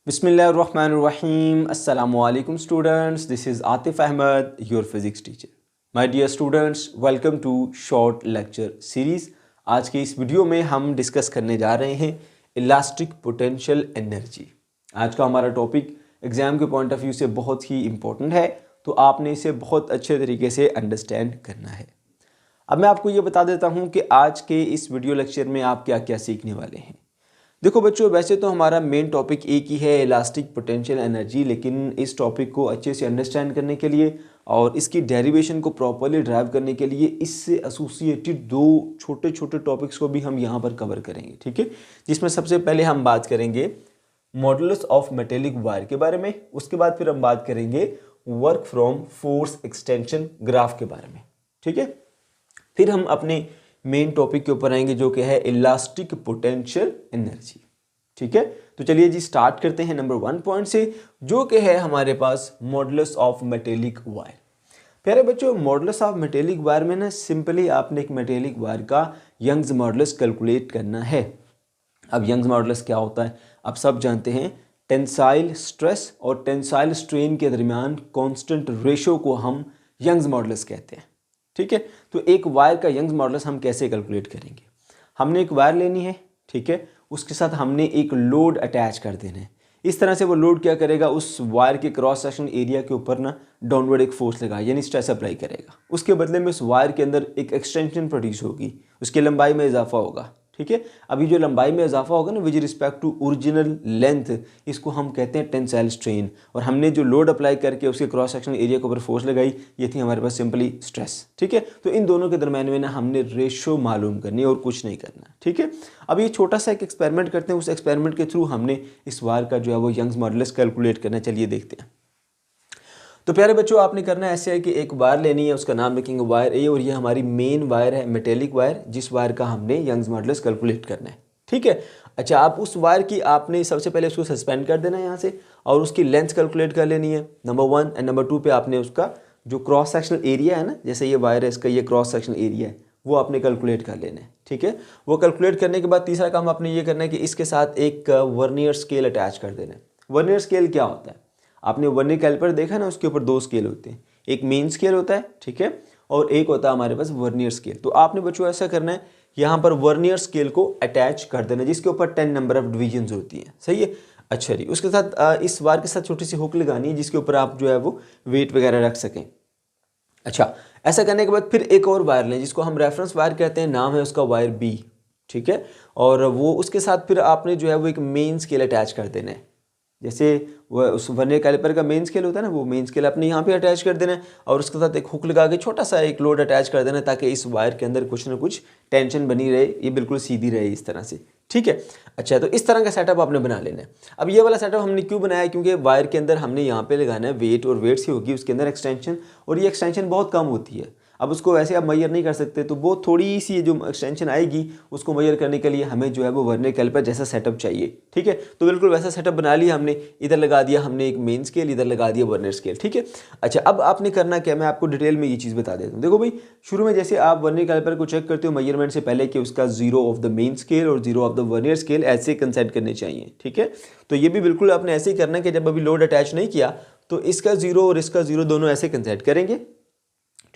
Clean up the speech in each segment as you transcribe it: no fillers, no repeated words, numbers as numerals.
बिस्मिल्लाहिर्रहमानिर्रहीम अस्सलामुअलैकुम students, this is Atif Ahmad, your physics teacher. My dear students, welcome to short lecture series. आज के इस वीडियो में हम डिस्कस करने जा रहे हैं इलास्टिक पोटेंशियल एनर्जी। आज का हमारा टॉपिक एग्ज़ाम के पॉइंट ऑफ व्यू से बहुत ही इम्पोर्टेंट है, तो आपने इसे बहुत अच्छे तरीके से अंडरस्टैंड करना है। अब मैं आपको ये बता देता हूँ कि आज के इस वीडियो लेक्चर में आप क्या क्या सीखने वाले हैं। देखो बच्चों, वैसे तो हमारा मेन टॉपिक एक ही है, इलास्टिक पोटेंशियल एनर्जी, लेकिन इस टॉपिक को अच्छे से अंडरस्टैंड करने के लिए और इसकी डेरिवेशन को प्रॉपरली ड्राइव करने के लिए इससे एसोसिएटेड दो छोटे छोटे टॉपिक्स को भी हम यहाँ पर कवर करेंगे, ठीक है। जिसमें सबसे पहले हम बात करेंगे मॉडुलस ऑफ मेटेलिक वायर के बारे में, उसके बाद फिर हम बात करेंगे work from force extension graph के बारे में, ठीक है। फिर हम अपने मेन टॉपिक के ऊपर आएंगे जो कि है इलास्टिक पोटेंशियल एनर्जी, ठीक है। तो चलिए जी स्टार्ट करते हैं नंबर 1 पॉइंट से, जो कि है हमारे पास मॉडुलस ऑफ मेटेलिक वायर। प्यारे बच्चों, मॉडुलस ऑफ मेटेलिक वायर में ना सिंपली आपने एक मेटेलिक वायर का यंग्स मॉडुलस कैलकुलेट करना है। अब यंग्स मॉडुलस क्या होता है, आप सब जानते हैं। टेंसाइल स्ट्रेस और टेंसाइल स्ट्रेन के दरमियान कांस्टेंट रेशो को हम यंग्स मॉडुलस कहते हैं, ठीक है। तो एक वायर का यंग्स मॉडुलस हम कैसे कैलकुलेट करेंगे। हमने एक वायर लेनी है, ठीक है, उसके साथ हमने एक लोड अटैच कर देना है। इस तरह से वो लोड क्या करेगा, उस वायर के क्रॉस सेक्शन एरिया के ऊपर ना डाउनवर्ड एक फोर्स लगा यानी स्ट्रेस अप्लाई करेगा। उसके बदले में उस वायर के अंदर एक एक्सटेंशन प्रोड्यूस होगी, उसकी लंबाई में इजाफा होगा, ठीक है। अभी जो लंबाई में इजाफा होगा ना with respect to original length, इसको हम कहते हैं टेंसाइल स्ट्रेन। और हमने जो लोड अप्लाई करके उसके क्रॉस सेक्शन एरिया के ऊपर फोर्स लगाई, ये थी हमारे पास सिंपली स्ट्रेस, ठीक है। तो इन दोनों के दरम्यान में ना हमने रेशो मालूम करनी है और कुछ नहीं करना, ठीक है। अब ये छोटा सा एक एक्सपेरिमेंट करते हैं, उस एक्सपेरिमेंट के थ्रू हमने इस वायर का जो है वो यंग्स मॉडुलस कैलकुलेट करना है। चलिए देखते हैं। तो प्यारे बच्चों, आपने करना ऐसे है कि एक वायर लेनी है, उसका नाम रखेंगे वायर ए, और ये हमारी मेन वायर है, मेटेलिक वायर, जिस वायर का हमने यंग्स मॉडुलस कैलकुलेट करना है, ठीक है। अच्छा, आप उस वायर की आपने सबसे पहले उसको सस्पेंड कर देना है यहाँ से, और उसकी लेंथ कैलकुलेट कर लेनी है नंबर 1, एंड नंबर 2 पे आपने उसका जो क्रॉस सेक्शनल एरिया है ना, जैसे ये वायर है, इसका ये क्रॉस सेक्शनल एरिया है, वो आपने कैलकुलेट कर लेना है, ठीक है। वो कैलकुलेट करने के बाद तीसरा काम आपने ये करना है कि इसके साथ एक वर्नियर स्केल अटैच कर देना है। वर्नियर स्केल क्या होता है, आपने वर्नियर कैलिपर देखा ना, उसके ऊपर 2 स्केल होते हैं, एक मेन स्केल होता है, ठीक है, और एक होता है हमारे पास वर्नियर स्केल। तो आपने बच्चों ऐसा करना है, यहाँ पर वर्नियर स्केल को अटैच कर देना, जिसके ऊपर 10 नंबर ऑफ डिवीजन होती हैं, सही है। अच्छा जी, उसके साथ इस वायर के साथ छोटी सी हुक लगानी है, जिसके ऊपर आप जो है वो वेट वगैरह रख सकें। अच्छा, ऐसा करने के बाद फिर एक और वायर लें, जिसको हम रेफरेंस वायर कहते हैं, नाम है उसका वायर बी, ठीक है। और वो उसके साथ फिर आपने जो है वो एक मेन स्केल अटैच कर देना है। जैसे वह उस वर्नियर कैलिपर का मेन स्केल होता है ना, वो मेन स्केल आपने यहाँ पे अटैच कर देना है, और उसके साथ एक हुक लगा के छोटा सा एक लोड अटैच कर देना है, ताकि इस वायर के अंदर कुछ ना कुछ टेंशन बनी रहे, ये बिल्कुल सीधी रहे इस तरह से, ठीक है। अच्छा, तो इस तरह का सेटअप आपने बना लेना है। अब ये वाला सेटअप हमने क्यों बनाया, क्योंकि वायर के अंदर हमने यहाँ पे लगाना है वेट, और वेट से होगी उसके अंदर एक्सटेंशन, और ये एक्सटेंशन बहुत कम होती है। अब उसको वैसे आप मेजर नहीं कर सकते, तो वो थोड़ी सी जो एक्सटेंशन आएगी उसको मेजर करने के लिए हमें जो है वो वर्नियर कैलिपर जैसा सेटअप चाहिए, ठीक है। तो बिल्कुल वैसा सेटअप बना लिया हमने, इधर लगा दिया हमने एक मेन स्केल, इधर लगा दिया वर्नियर स्केल, ठीक है। अच्छा, अब आपने करना क्या, मैं आपको डिटेल में ये चीज़ बता देता हूँ। देखो भाई, शुरू में जैसे आप वर्नियर कैलिपर को चेक करते हो मेजरमेंट से पहले कि उसका 0 ऑफ द मेन स्केल और 0 ऑफ द वर्नियर स्केल ऐसे कंसेप्ट करने चाहिए, ठीक है। तो ये भी बिल्कुल आपने ऐसे ही करना है कि जब अभी लोड अटैच नहीं किया तो इसका 0 और इसका 0 दोनों ऐसे कंसेप्ट करेंगे,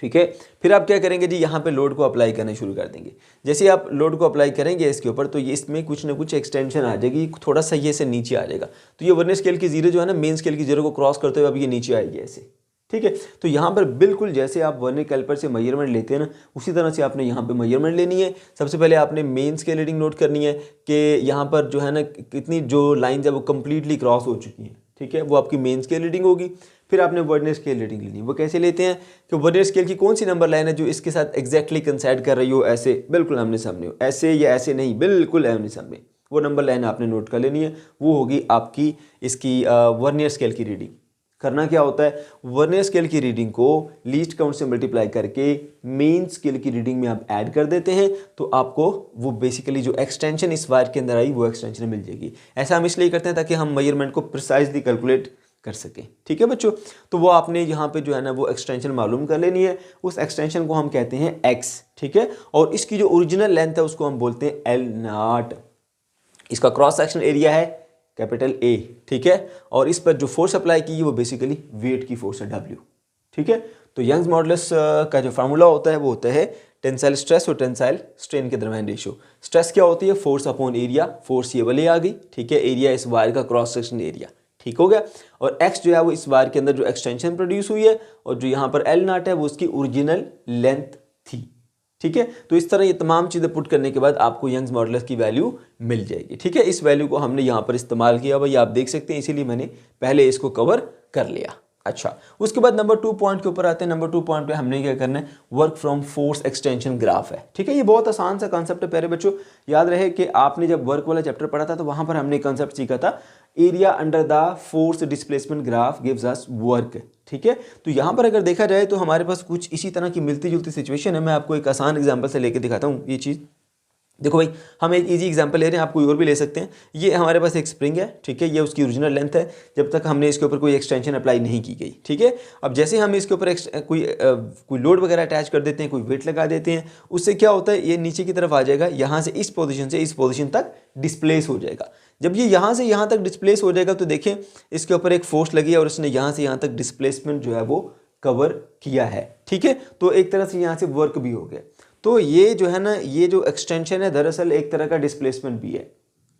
ठीक है। फिर आप क्या करेंगे जी, यहाँ पे लोड को अप्लाई करना शुरू कर देंगे। जैसे आप लोड को अप्लाई करेंगे इसके ऊपर, तो ये इसमें कुछ ना कुछ एक्सटेंशन आ जाएगी, थोड़ा सा ये से नीचे आ जाएगा। तो ये वर्नियर स्केल की 0 जो है ना, मेन स्केल की 0 को क्रॉस करते हुए अब ये नीचे आएगी ऐसे, ठीक है। तो यहाँ पर बिल्कुल जैसे आप वर्नियर कैलिपर से मेजरमेंट लेते हैं ना, उसी तरह से आपने यहाँ पे मेजरमेंट लेनी है। सबसे पहले आपने मेन स्केल रीडिंग नोट करनी है कि यहाँ पर जो है ना कितनी जो लाइन्स है वो कम्प्लीटली क्रॉस हो चुकी हैं, ठीक है, वो आपकी मेन स्केल रीडिंग होगी। फिर आपने वर्नियर स्केल रीडिंग लेनी है। वो कैसे लेते हैं कि वर्नियर स्केल की कौन सी नंबर लाइन है जो इसके साथ एग्जैक्टली कंसाइड कर रही हो, ऐसे बिल्कुल आमने सामने हो, ऐसे या ऐसे नहीं, बिल्कुल आमने सामने, वो नंबर लाइन आपने नोट कर लेनी है। वो होगी आपकी इसकी वर्नियर स्केल की रीडिंग। करना क्या होता है, वर्नियर स्केल की रीडिंग को लीस्ट काउंट से मल्टीप्लाई करके मेन स्केल की रीडिंग में आप ऐड कर देते हैं, तो आपको वो बेसिकली जो एक्सटेंशन इस वायर के अंदर आई वो एक्सटेंशन मिल जाएगी। ऐसा हम इसलिए करते हैं ताकि हम मेजरमेंट को प्रिसाइजली कैलकुलेट कर सकें, ठीक है बच्चों। तो वो आपने यहाँ पे जो है ना वो एक्सटेंशन मालूम कर लेनी है। उस एक्सटेंशन को हम कहते हैं x, ठीक है। और इसकी जो ओरिजिनल लेंथ है उसको हम बोलते हैं L0। इसका क्रॉस सेक्शन एरिया है कैपिटल A, ठीक है। और इस पर जो फोर्स अप्लाई की वो बेसिकली वेट की फोर्स है W, ठीक है। तो यंग्स मॉडुलस का जो फार्मूला होता है वो होता है टेंसाइल स्ट्रेस और टेंसाइल स्ट्रेन के दरमियान रेशियो। स्ट्रेस क्या होती है? Force upon area. फोर्स ये वाली आ गई, ठीक है। एरिया इस वायर का क्रॉस सेक्शन एरिया, ठीक हो गया। और एक्स जो है वो इस वायर के अंदर जो एक्सटेंशन प्रोड्यूस हुई है, और जो यहाँ पर एल नॉट है वो उसकी ओरिजिनल लेंथ थी, ठीक है। तो इस तरह ये तमाम चीज़ें पुट करने के बाद आपको यंग्स मॉडुलस की वैल्यू मिल जाएगी, ठीक है। इस वैल्यू को हमने यहाँ पर इस्तेमाल किया भाई, आप देख सकते हैं, इसीलिए मैंने पहले इसको कवर कर लिया। अच्छा, उसके बाद नंबर 2 पॉइंट के ऊपर आते हैं। नंबर 2 पॉइंट पे हमने क्या करना है? Work from force extension graph है, ठीक है। ये बहुत आसान सा कॉन्सेप्ट है प्यारे बच्चों। याद रहे कि आपने जब वर्क वाला चैप्टर पढ़ा था तो वहां पर हमने कॉन्सेप्ट सीखा था, area under the force displacement graph gives us work, ठीक है। तो यहाँ पर अगर देखा जाए तो हमारे पास कुछ इसी तरह की मिलती जुलती सिचुएशन है। मैं आपको एक आसान एग्जाम्पल से लेकर दिखाता हूँ ये चीज़। देखो भाई, हम एक इजी एग्जांपल ले रहे हैं, आप कोई और भी ले सकते हैं। ये हमारे पास एक स्प्रिंग है, ठीक है। ये उसकी ओरिजिनल लेंथ है जब तक हमने इसके ऊपर कोई एक्सटेंशन अप्लाई नहीं की गई, ठीक है। अब जैसे हम इसके ऊपर कोई लोड वगैरह अटैच कर देते हैं, कोई वेट लगा देते हैं, उससे क्या होता है? ये नीचे की तरफ आ जाएगा, यहाँ से इस पोजीशन से इस पोजीशन तक डिस्प्लेस हो जाएगा। जब ये यहाँ से यहाँ तक डिस्प्लेस हो जाएगा तो देखें इसके ऊपर एक फोर्स लगी है और इसने यहाँ से यहाँ तक डिस्प्लेसमेंट जो है वो कवर किया है, ठीक है। तो एक तरह से यहाँ से वर्क भी हो गया। तो ये जो है ना, ये जो एक्सटेंशन है दरअसल एक तरह का डिस्प्लेसमेंट भी है,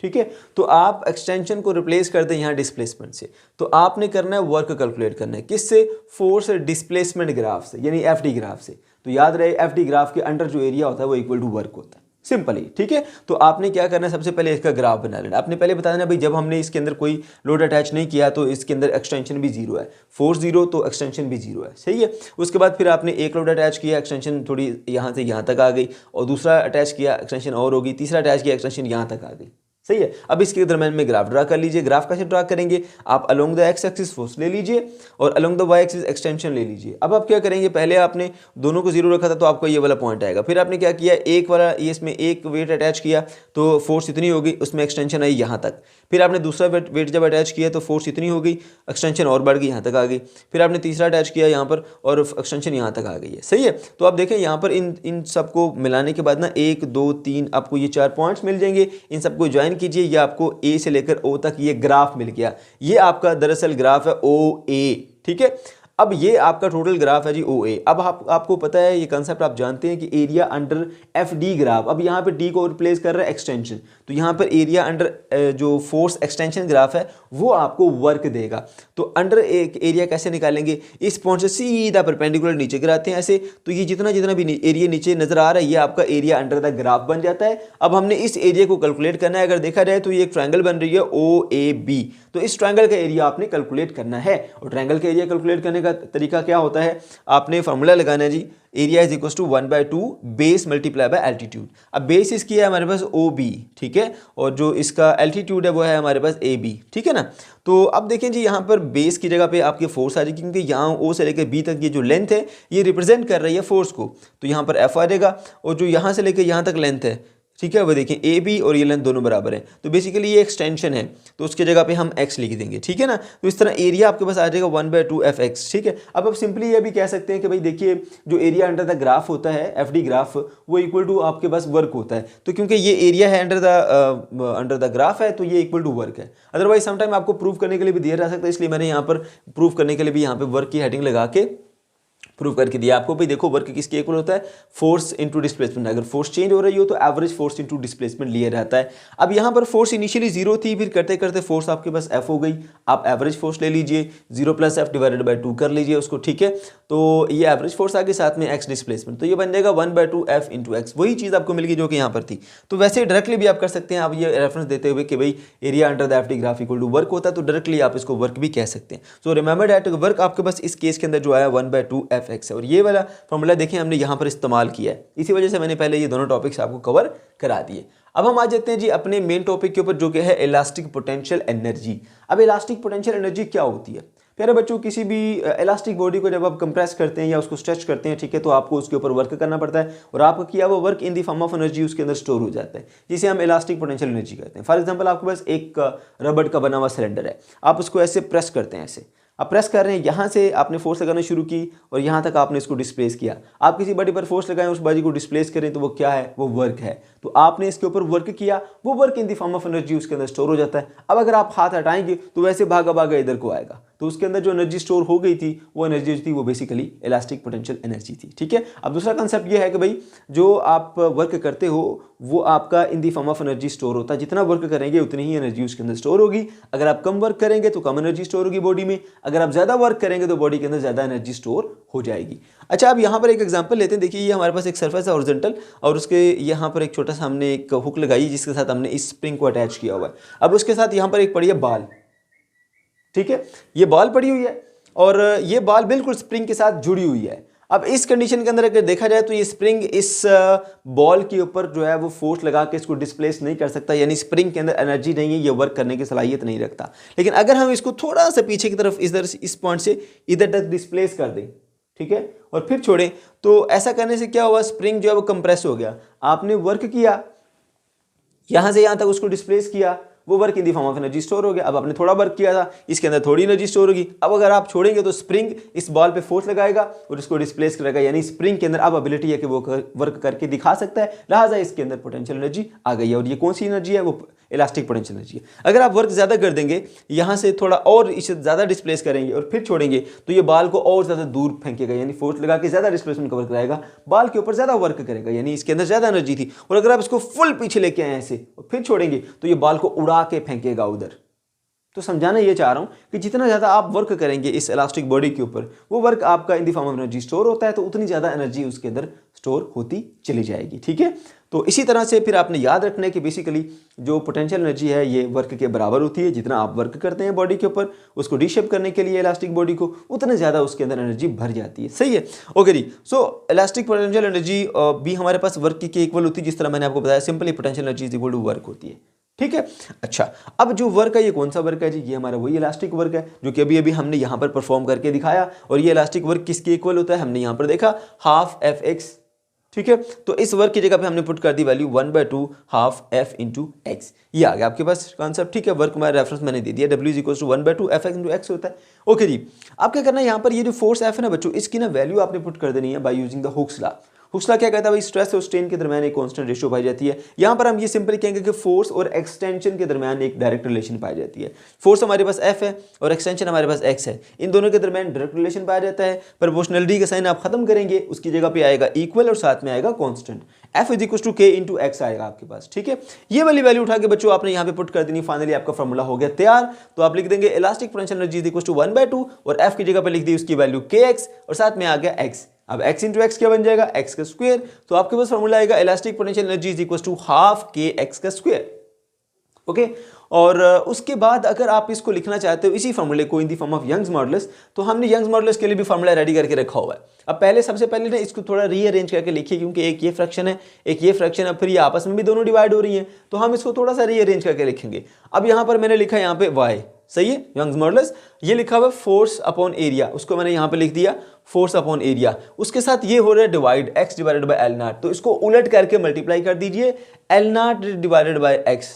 ठीक है। तो आप एक्सटेंशन को रिप्लेस कर दें यहाँ डिस्प्लेसमेंट से, तो आपने करना है वर्क कैलकुलेट करना है किससे? फोर्स डिस्प्लेसमेंट ग्राफ से, यानी एफडी ग्राफ से। तो याद रहे एफडी ग्राफ के अंडर जो एरिया होता है वो इक्वल टू वर्क होता है, सिंपल ही, ठीक है। तो आपने क्या करना है? सबसे पहले इसका ग्राफ बना लेना। आपने पहले बता देना भाई, जब हमने इसके अंदर कोई लोड अटैच नहीं किया तो इसके अंदर एक्सटेंशन भी जीरो है, फोर्स जीरो तो एक्सटेंशन भी जीरो है, सही है। उसके बाद फिर आपने एक लोड अटैच किया, एक्सटेंशन थोड़ी यहाँ से यहाँ तक आ गई, और दूसरा अटैच किया, एक्सटेंशन और होगी, तीसरा अटैच किया, एक्सटेंशन यहाँ तक आ गई, सही है। अब इसके दरम्यान में ग्राफ ड्रा कर लीजिए। ग्राफ कैसे ड्रा करेंगे? आप along the X axis force ले लीजिए और along the Y axis extension ले लीजिए। अब आप क्या करेंगे? पहले आपने दोनों को जीरो रखा था तो आपको ये वाला पॉइंट आएगा। फिर आपने क्या किया? एक वाला ये इसमें एक वेट अटैच किया तो फोर्स इतनी होगी, उसमें एक्सटेंशन आई यहाँ तक। फिर आपने दूसरा वेट जब अटैच किया तो फोर्स इतनी हो गई, एक्सटेंशन और बढ़ गई, यहाँ तक आ गई। फिर आपने तीसरा अटैच किया यहाँ पर और एक्सटेंशन यहाँ तक आ गई है, सही है। तो आप देखें यहाँ पर इन सबको मिलाने के बाद ना 1 2 3 आपको ये 4 पॉइंट्स मिल जाएंगे। इन सबको ज्वाइन कीजिए, ये आपको ए से लेकर ओ तक ये ग्राफ मिल गया। ये आपका दरअसल ग्राफ है ओ ए, ठीक है। अब ये आपका टोटल ग्राफ है जी ओ ए। अब आपको पता है ये कंसेप्ट आप जानते हैं कि area under F D graph. अब यहाँ पे डी को रिप्लेस कर रहा है एक्सटेंशन, तो यहाँ पर एरिया अंडर जो फोर्स एक्सटेंशन ग्राफ है वो आपको वर्क देगा। तो अंडर एक एरिया कैसे निकालेंगे? इस पॉइंट से सीधा परपेंडिकुलर नीचे गिराते हैं ऐसे, तो ये जितना जितना भी एरिया नीचे नजर आ रहा है ये आपका एरिया अंडर द ग्राफ बन जाता है। अब हमने इस एरिया को कैलकुलेट करना है। अगर देखा जाए तो ये एक ट्रायंगल बन रही है ओ ए बी, तो इस ट्रायंगल का एरिया आपने कैलकुलेट करना है। और ट्रायंगल का एरिया कैलकुलेट करने का तरीका क्या होता है? आपने फॉर्मूला लगाना है जी, area is equal to 1/2 base multiply by altitude. अब बेस इसकी है हमारे पास ओ बी, ठीक है, और जो इसका एल्टीट्यूड है वो है हमारे पास ए बी, ठीक है ना। तो अब देखें जी, यहाँ पर बेस की जगह पे आपकी फोर्स आ जाएगी, क्योंकि यहाँ ओ से लेकर बी तक ये जो लेंथ है ये रिप्रेजेंट कर रही है फोर्स को, तो यहाँ पर एफ आ जाएगा। और जो यहाँ से लेकर यहाँ तक लेंथ है, ठीक है, वो देखें ए बी और ये लेंथ दोनों बराबर है, तो बेसिकली ये एक्सटेंशन है, तो उसके जगह पे हम एक्स लिख देंगे, ठीक है ना। तो इस तरह एरिया आपके पास आ जाएगा 1/2 एफ एक्स, ठीक है। अब आप सिंपली ये भी कह सकते हैं कि भाई देखिए, जो एरिया अंडर द ग्राफ होता है एफ डी ग्राफ, वो इक्वल टू आपके पास वर्क होता है। तो क्योंकि ये एरिया है अंडर द ग्राफ है, तो ये इक्वल टू वर्क है। अदरवाइज समटाइम आपको प्रूव करने के लिए भी दिया जा सकता है, इसलिए मैंने यहाँ पर प्रूव करने के लिए भी यहाँ पे वर्क की हेडिंग लगा के प्रूव करके दिया आपको। भाई देखो, वर्क किसके इक्वल होता है? Force into displacement. अगर फोर्स चेंज हो रही हो तो एवरेज फोर्स इनटू डिस्प्लेसमेंट लिया रहता है। अब यहाँ पर फोर्स इनिशियली जीरो थी, फिर करते करते फोर्स आपके पास एफ हो गई। आप एवरेज फोर्स ले लीजिए, 0 + f डिवाइडेड बाय 2 कर लीजिए उसको, ठीक है। तो ये एवरेज फोर्स आ गई, साथ में एक्स डिस्प्लेसमेंट, तो ये बन जाएगा 1/2 f इंटू एक्स। वही चीज़ आपको मिल गई जो कि यहाँ पर थी। तो वैसे डायरेक्टली भी आप कर सकते हैं, आप ये रेफरेंस देते हुए कि भाई area under the F D graph equal to work होता है, तो डायरेक्टली आप इसको वर्क भी कह सकते हैं। सो रिमेंबर दैट वर्क आपके पास इस केस के अंदर जो आया 1/2 f x है, और ये वाला फॉर्मूला देखिए हमने यहाँ पर इस्तेमाल किया है। इसी वजह से मैंने पहले ये दोनों टॉपिक्स आपको कवर करा दिए। अब हम आ जाते हैं जी अपने मेन टॉपिक के ऊपर, जो कि है इलास्टिक पोटेंशियल एनर्जी। अब इलास्टिक पोटेंशियल एनर्जी क्या होती है? प्यारे बच्चों, किसी भी इलास्टिक बॉडी को जब आप कंप्रेस करते हैं या उसको स्ट्रेच करते हैं, ठीक है, तो आपको उसके ऊपर वर्क करना पड़ता है, और आपका किया वो work in the form of energy उसके अंदर स्टोर हो जाता है, जिसे हम इलास्टिक पोटेंशियल एनर्जी कहते हैं। फॉर एग्जांपल, आपके पास एक रबड़ का बना हुआ सिलेंडर है, आप उसको ऐसे प्रेस करते हैं, ऐसे आप प्रेस कर रहे हैं, यहाँ से आपने फोर्स लगाना शुरू की और यहाँ तक आपने इसको डिस्प्लेस किया। आप किसी बॉडी पर फोर्स लगाएं, उस बॉडी को डिस्प्लेस करें, तो वो क्या है? वो वर्क है। तो आपने इसके ऊपर वर्क किया, वो work in the form of energy उसके अंदर स्टोर हो जाता है। अब अगर आप हाथ हटाएंगे तो वैसे भागा भागा इधर को आएगा, तो उसके अंदर जो एनर्जी स्टोर हो गई थी वो एनर्जी थी वो बेसिकली इलास्टिक पोटेंशियल एनर्जी थी। ठीक है, अब दूसरा कंसेप्ट ये है कि भाई जो आप वर्क करते हो वो आपका in the form of energy store होता है। जितना वर्क करेंगे उतनी ही एनर्जी उसके अंदर स्टोर होगी। अगर आप कम वर्क करेंगे तो कम एनर्जी स्टोर होगी बॉडी में, अगर आप ज़्यादा वर्क करेंगे तो बॉडी के अंदर ज़्यादा एनर्जी स्टोर हो जाएगी। अच्छा, अब यहाँ पर एक एग्जांपल लेते हैं। देखिए ये हमारे पास एक सरफेस है हॉरिजॉन्टल, और उसके यहाँ पर एक छोटा सा हमने एक हुक लगाई जिसके साथ हमने इस स्प्रिंग को अटैच किया हुआ है। अब उसके साथ यहाँ पर एक पड़ी है बॉल। ठीक है, ये बॉल पड़ी हुई है और ये बॉल बिल्कुल स्प्रिंग के साथ जुड़ी हुई है। अब इस कंडीशन के अंदर अगर देखा जाए तो ये स्प्रिंग इस बॉल के ऊपर जो है वो फोर्स लगा के इसको डिस्प्लेस नहीं कर सकता, यानी स्प्रिंग के अंदर एनर्जी नहीं है, ये वर्क करने की सलाहियत नहीं रखता। लेकिन अगर हम इसको थोड़ा सा पीछे की तरफ इधर इस पॉइंट से इधर तक डिस्प्लेस कर दें, ठीक है, और फिर छोड़ें, तो ऐसा करने से क्या हुआ, स्प्रिंग जो है वो कंप्रेस हो गया। आपने वर्क किया, यहां से यहां तक उसको डिस्प्लेस किया, वो work in the form of energy store हो गया। अब आपने थोड़ा वर्क किया था, इसके अंदर थोड़ी एनर्जी स्टोर होगी। अब अगर आप छोड़ेंगे तो स्प्रिंग इस बॉल पे फोर्स लगाएगा और इसको डिस्प्लेस करेगा, यानी स्प्रिंग के अंदर अब एबिलिटी है कि वो वर्क करके दिखा सकता है, लिहाजा इसके अंदर पोटेंशियल एनर्जी आ गई है। और ये कौन सी एनर्जी है, वो इलास्टिक पोटेंशियल एनर्जी है। अगर आप वर्क ज़्यादा कर देंगे, यहाँ से थोड़ा और इसे ज़्यादा डिस्प्लेस करेंगे और फिर छोड़ेंगे, तो ये बॉल को और ज़्यादा दूर फेंकेगा, यानी फोर्स लगा के ज़्यादा डिस्प्लेसमेंट कवर कराएगा, बॉल के ऊपर ज़्यादा वर्क करेगा, यानी इसके अंदर ज़्यादा एनर्जी थी। और अगर आप इसको फुल पीछे लेके आए ऐसे और फिर छोड़ेंगे तो ये बॉल को उड़ा के फेंकेगा उधर। तो समझाना ये चाह रहा हूं कि जितना ज़्यादा आप वर्क करेंगे इस इलास्टिक बॉडी के ऊपर, वो वर्क आपका in the form of energy store होता है, तो उतनी ज़्यादा एनर्जी उसके अंदर स्टोर होती चली जाएगी। ठीक है, तो इसी तरह से फिर आपने याद रखना है कि बेसिकली जो पोटेंशियल एनर्जी है ये वर्क के बराबर होती है। जितना आप वर्क करते हैं बॉडी के ऊपर उसको डिशेप करने के लिए इलास्टिक बॉडी को, उतने ज़्यादा उसके अंदर एनर्जी भर जाती है। सही है, ओके जी। सो इलास्टिक पोटेंशियल एनर्जी भी हमारे पास वर्क के इक्वल होती है, जिस तरह मैंने आपको बताया simply potential energy is equal to work होती है। ठीक है, अच्छा, अब जो वर्क है ये कौन सा वर्क है जी, ये हमारा वही इलास्टिक वर्क है जो कि अभी अभी हमने यहाँ पर परफॉर्म करके दिखाया। और ये इलास्टिक वर्क किसके इक्वल होता है, हमने यहाँ पर देखा हाफ एफ एक्स। ठीक है, तो इस वर्क की जगह पे हमने पुट कर दी value 1/2 half F into X. ये आ गया आपके पास कॉन्सेप्ट। ठीक है, वर्क में रेफरेंस मैंने दे दिया, W is 1/2 F x into x होता है। ओके जी, अब क्या करना है, यहाँ पर ये जो फोर्स एफ है ना बच्चों, इसकी ना वैल्यू आपने पुट कर देनी है by using the Hooke's law. Hooke's law क्या कहता है भाई, स्ट्रेस और स्ट्रेन के दरमियान एक कांस्टेंट रेशियो पाई जाती है। यहाँ पर हम ये सिंपली कहेंगे कि फोर्स और एक्सटेंशन के दरमियान एक डायरेक्ट रिलेशन पाई जाती है। फोर्स हमारे पास एफ है और एक्सटेंशन हमारे पास एक्स है, इन दोनों के दरमियान डायरेक्ट रिलेशन पाया जाता है। प्रोपोर्शनलिटी का साइन आप खत्म करेंगे, उसकी जगह पे आएगा इक्वल और साथ में आएगा constant. F is equal to K into X आएगा आपके पास। ठीक है, ये वाली वैल्यू उठा के बच्चों आपने यहाँ पे पुट कर देनी, फाइनली आपका फॉर्मूला हो गया तैयार। तो आप लिख देंगे elastic potential energy is equal to 1/2 और एफ की जगह पे लिख दी उसकी वैल्यू के एक्स और साथ में आ गया एक्स। अब x इंटू एक्स क्या बन जाएगा, x का स्क्वायर। तो आपके पास फॉर्मूला आएगा elastic potential energy is equal to half K X का स्क्वायर। ओके, और उसके बाद अगर आप इसको लिखना चाहते हो इसी फॉर्मूले को in the form of Young's modulus, तो हमने यंग्स मॉडुलस के लिए भी फॉर्मूला रेडी करके रखा हुआ है। अब पहले सबसे पहले ना इसको थोड़ा रीअरेंज करके लिखिए, क्योंकि एक ये फ्रैक्शन है एक ये फ्रैक्शन है, फिर ये आपस में भी दोनों डिवाइड हो रही हैं, तो हम इसको थोड़ा सा रीअरेंज करके लिखेंगे। अब यहाँ पर मैंने लिखा यहाँ पे y, सही है, यंग्स मॉडुलस। ये लिखा हुआ फोर्स अपॉन एरिया, उसको मैंने यहाँ पे लिख दिया फोर्स अपॉन एरिया। उसके साथ ये हो रहा है divide x divided by L not, तो इसको उलट करके मल्टीप्लाई कर दीजिए L not divided by x।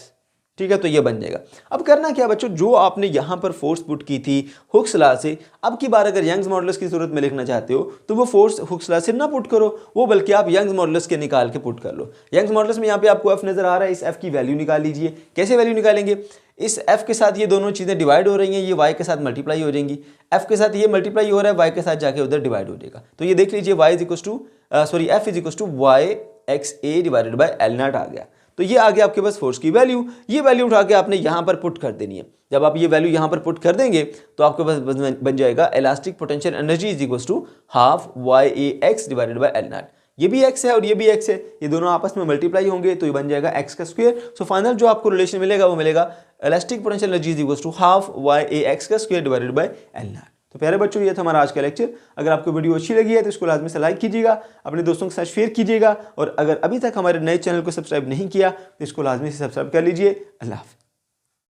ठीक है, तो ये बन जाएगा। अब करना क्या बच्चों, जो आपने यहां पर फोर्स पुट की थी हुक्स लॉ से, अब की बार अगर यंग्स मॉडुलस की सूरत में लिखना चाहते हो तो वो फोर्स हुक्स लॉ से ना पुट करो, वो बल्कि आप यंग्स मॉडुलस के निकाल के पुट कर लो। यंग्स मॉडुलस में यहाँ पे आपको एफ नजर आ रहा है, इस एफ की वैल्यू निकाल लीजिए। कैसे वैल्यू निकालेंगे, इस एफ के साथ ये दोनों चीजें डिवाइड हो रही हैं, ये वाई के साथ मल्टीप्लाई हो जाएंगी, एफ के साथ ये मल्टीप्लाई हो रहा है, वाई के साथ जाके उधर डिवाइड हो जाएगा। तो ये देख लीजिए y is equal to F is equal to Y X A divided by L not आ गया। तो ये आ गया आपके पास फोर्स की वैल्यू। ये वैल्यू उठा के आपने यहां पर पुट कर देनी है। जब आप ये वैल्यू यहां पर पुट कर देंगे तो आपके पास बन जाएगा elastic potential energy is equal to half Y A X divided by L naught. ये भी x है और ये भी x है, ये दोनों आपस में मल्टीप्लाई होंगे तो ये बन जाएगा x का स्क्वायर। सो फाइनल जो आपको रिलेशन मिलेगा वो मिलेगा elastic potential energy is equal to half Y A X का square divided by L not. तो प्यारे बच्चों, ये था हमारा आज का लेक्चर। अगर आपको वीडियो अच्छी लगी है तो इसको लाजमी से लाइक कीजिएगा, अपने दोस्तों के साथ शेयर कीजिएगा, और अगर अभी तक हमारे नए चैनल को सब्सक्राइब नहीं किया तो इसको लाजमी से सब्सक्राइब कर लीजिए। अल्लाह हाफ़िज़।